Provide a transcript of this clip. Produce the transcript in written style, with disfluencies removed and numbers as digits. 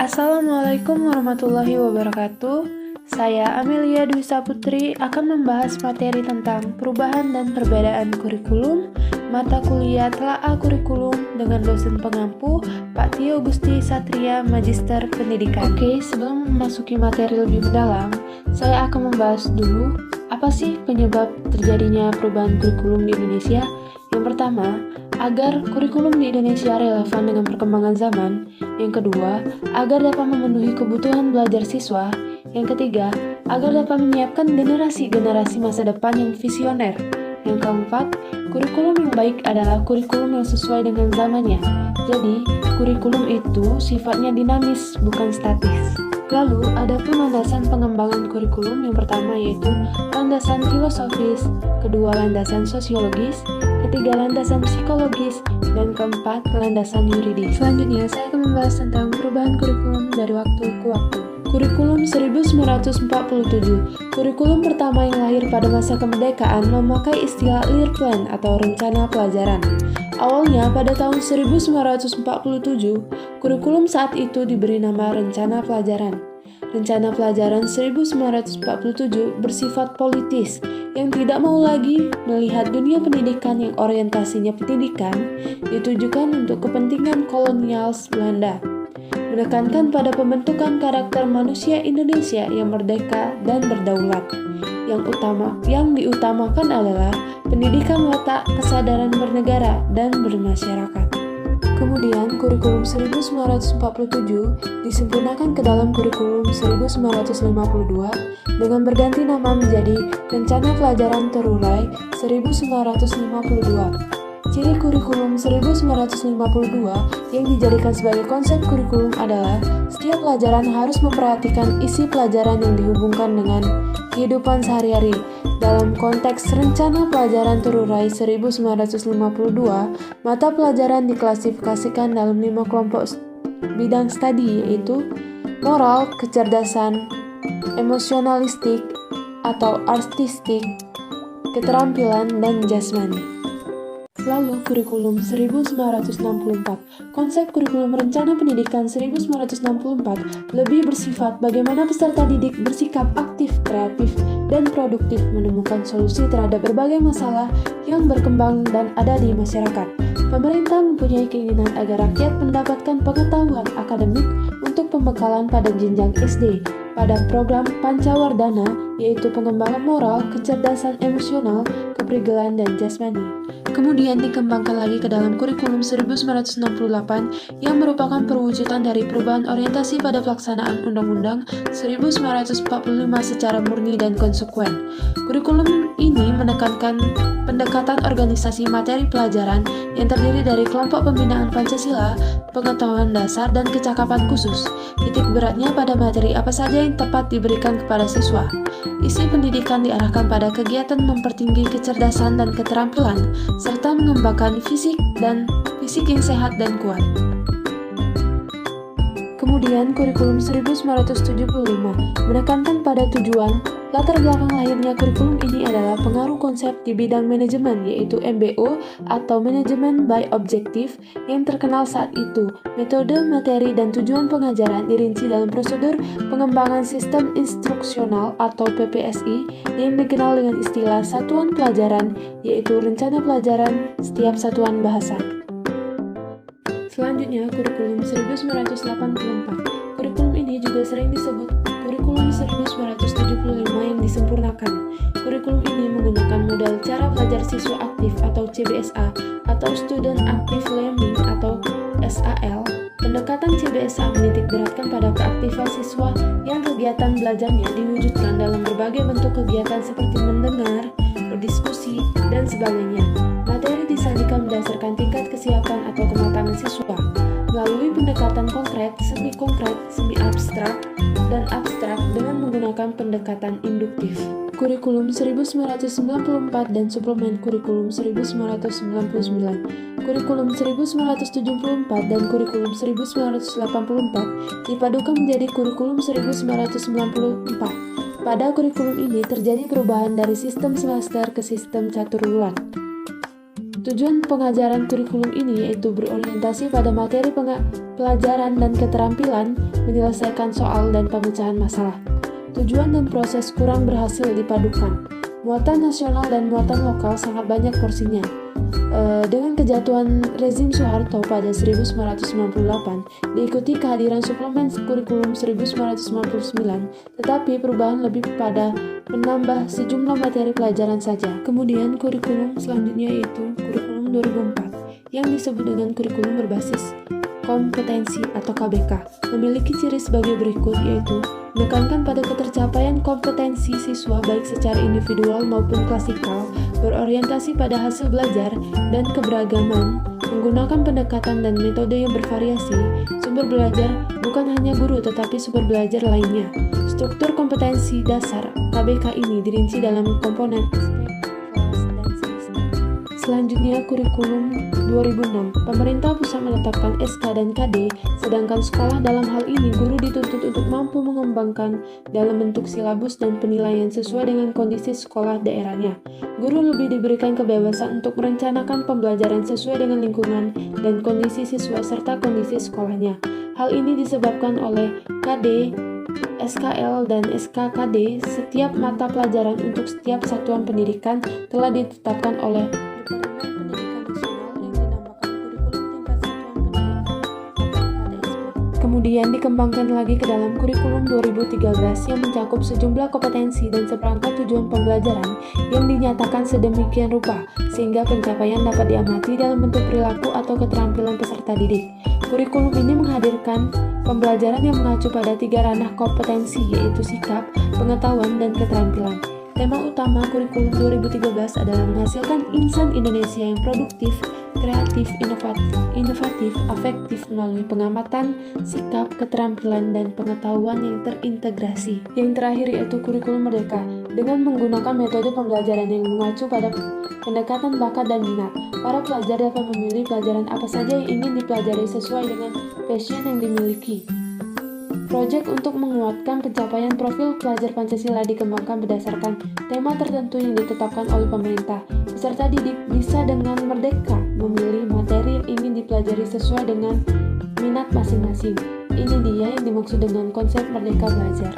Assalamualaikum warahmatullahi wabarakatuh. Saya Amelia Dwi Saputri akan membahas materi tentang perubahan dan perbedaan kurikulum, mata kuliah telaah kurikulum dengan dosen pengampu Pak Tio Gusti Satria, Magister Pendidikan. Oke, sebelum memasuki materi lebih mendalam, saya akan membahas dulu apa sih penyebab terjadinya perubahan kurikulum di Indonesia. Yang pertama, agar kurikulum di Indonesia relevan dengan perkembangan zaman. Yang kedua, agar dapat memenuhi kebutuhan belajar siswa. Yang ketiga, agar dapat menyiapkan generasi-generasi masa depan yang visioner. Yang keempat, kurikulum yang baik adalah kurikulum yang sesuai dengan zamannya. Jadi, kurikulum itu sifatnya dinamis, bukan statis. Lalu, ada pun landasan pengembangan kurikulum. Yang pertama yaitu landasan filosofis, kedua landasan sosiologis, ketiga landasan psikologis, dan keempat landasan yuridis. Selanjutnya, saya akan membahas tentang perubahan kurikulum dari waktu ke waktu. Kurikulum 1947. Kurikulum pertama yang lahir pada masa kemerdekaan memakai istilah Leerplan atau rencana pelajaran. Awalnya pada tahun 1947, kurikulum saat itu diberi nama Rencana Pelajaran. Rencana Pelajaran 1947 bersifat politis yang tidak mau lagi melihat dunia pendidikan yang orientasinya pendidikan ditujukan untuk kepentingan kolonial Belanda, menekankan pada pembentukan karakter manusia Indonesia yang merdeka dan berdaulat. Yang diutamakan adalah pendidikan watak, kesadaran bernegara dan bermasyarakat. Kemudian, kurikulum 1947 disempurnakan ke dalam kurikulum 1952 dengan berganti nama menjadi Rencana Pelajaran Terurai 1952. Ciri kurikulum 1952 yang dijadikan sebagai konsep kurikulum adalah setiap pelajaran harus memperhatikan isi pelajaran yang dihubungkan dengan kehidupan sehari-hari. Dalam konteks Rencana Pelajaran Terurai 1952, mata pelajaran diklasifikasikan dalam 5 kelompok bidang studi, yaitu moral, kecerdasan, emosionalistik atau artistik, keterampilan, dan jasmani. Lalu, kurikulum 1964. Konsep kurikulum rencana pendidikan 1964 lebih bersifat bagaimana peserta didik bersikap aktif, kreatif, dan produktif menemukan solusi terhadap berbagai masalah yang berkembang dan ada di masyarakat. Pemerintah mempunyai keinginan agar rakyat mendapatkan pengetahuan akademik untuk pembekalan pada jenjang SD pada program Pancawardhana, yaitu pengembangan moral, kecerdasan emosional, keprigelan, dan jasmani. Kemudian dikembangkan lagi ke dalam kurikulum 1968 yang merupakan perwujudan dari perubahan orientasi pada pelaksanaan Undang-Undang 1945 secara murni dan konsekuen. Kurikulum ini menekankan pendekatan organisasi materi pelajaran yang terdiri dari kelompok pembinaan Pancasila, pengetahuan dasar, dan kecakapan khusus. Titik beratnya pada materi apa saja yang tepat diberikan kepada siswa. Isi pendidikan diarahkan pada kegiatan mempertinggi kecerdasan dan keterampilan, serta mengembangkan fisik yang sehat dan kuat. Kemudian, kurikulum 1975 menekankan pada tujuan. Latar belakang lahirnya kurikulum ini adalah pengaruh konsep di bidang manajemen, yaitu MBO atau Manajemen by Objective yang terkenal saat itu. Metode, materi, dan tujuan pengajaran dirinci dalam prosedur pengembangan sistem instruksional atau PPSI yang dikenal dengan istilah satuan pelajaran, yaitu rencana pelajaran setiap satuan bahasa. Selanjutnya, kurikulum 1984. Kurikulum ini juga sering disebut kurikulum 1975 yang disempurnakan. Kurikulum ini menggunakan model cara belajar siswa aktif atau CBSA atau Student Active Learning atau SAL. Pendekatan CBSA menitik beratkan pada keaktifan siswa yang kegiatan belajarnya diwujudkan dalam berbagai bentuk kegiatan seperti mendengar, berdiskusi, dan sebagainya. Materi disajikan berdasarkan tingkat kesiapan atau kematangan siswa melalui pendekatan konkret, semi abstrak, dan abstrak dengan menggunakan pendekatan induktif. Kurikulum 1994 dan suplemen kurikulum 1999. Kurikulum 1974 dan kurikulum 1984 dipadukan menjadi kurikulum 1994. Pada kurikulum ini terjadi perubahan dari sistem semester ke sistem catur bulan. Tujuan pengajaran kurikulum ini yaitu berorientasi pada materi pelajaran dan keterampilan, menyelesaikan soal dan pemecahan masalah. Tujuan dan proses kurang berhasil dipadukan. Muatan nasional dan muatan lokal sangat banyak porsinya. Dengan kejatuhan rezim Soeharto pada 1998, diikuti kehadiran suplemen kurikulum 1999, tetapi perubahan lebih pada menambah sejumlah materi pelajaran saja. Kemudian kurikulum selanjutnya yaitu kurikulum 2004, yang disebut dengan kurikulum berbasis kompetensi atau KBK, memiliki ciri sebagai berikut, yaitu menekankan pada ketercapaian kompetensi siswa baik secara individual maupun klasikal, berorientasi pada hasil belajar dan keberagaman, menggunakan pendekatan dan metode yang bervariasi, sumber belajar bukan hanya guru tetapi sumber belajar lainnya. Struktur kompetensi dasar KBK ini dirinci dalam komponen aspek, kelas, dan semester. Selanjutnya kurikulum 2006. Pemerintah pusat menetapkan SK dan KD, sedangkan sekolah dalam hal ini guru dituntut untuk mampu mengembangkan dalam bentuk silabus dan penilaian sesuai dengan kondisi sekolah daerahnya. Guru lebih diberikan kebebasan untuk merencanakan pembelajaran sesuai dengan lingkungan dan kondisi siswa serta kondisi sekolahnya. Hal ini disebabkan oleh KD, SKL, dan SKKD. Setiap mata pelajaran untuk setiap satuan pendidikan telah ditetapkan oleh kemudian dikembangkan lagi ke dalam kurikulum 2013 yang mencakup sejumlah kompetensi dan seperangkat tujuan pembelajaran yang dinyatakan sedemikian rupa sehingga pencapaian dapat diamati dalam bentuk perilaku atau keterampilan peserta didik. Kurikulum ini menghadirkan pembelajaran yang mengacu pada 3 ranah kompetensi, yaitu sikap, pengetahuan, dan keterampilan. Tema utama kurikulum 2013 adalah menghasilkan insan Indonesia yang produktif, kreatif, inovatif, afektif melalui pengamatan, sikap, keterampilan, dan pengetahuan yang terintegrasi. Yang terakhir yaitu kurikulum merdeka, dengan menggunakan metode pembelajaran yang mengacu pada pendekatan bakat dan minat. Para pelajar dapat memilih pelajaran apa saja yang ingin dipelajari sesuai dengan passion yang dimiliki. Proyek untuk menguatkan pencapaian profil pelajar Pancasila dikembangkan berdasarkan tema tertentu yang ditetapkan oleh pemerintah. Peserta didik bisa dengan merdeka memilih materi yang ingin dipelajari sesuai dengan minat masing-masing. Ini dia yang dimaksud dengan konsep merdeka belajar.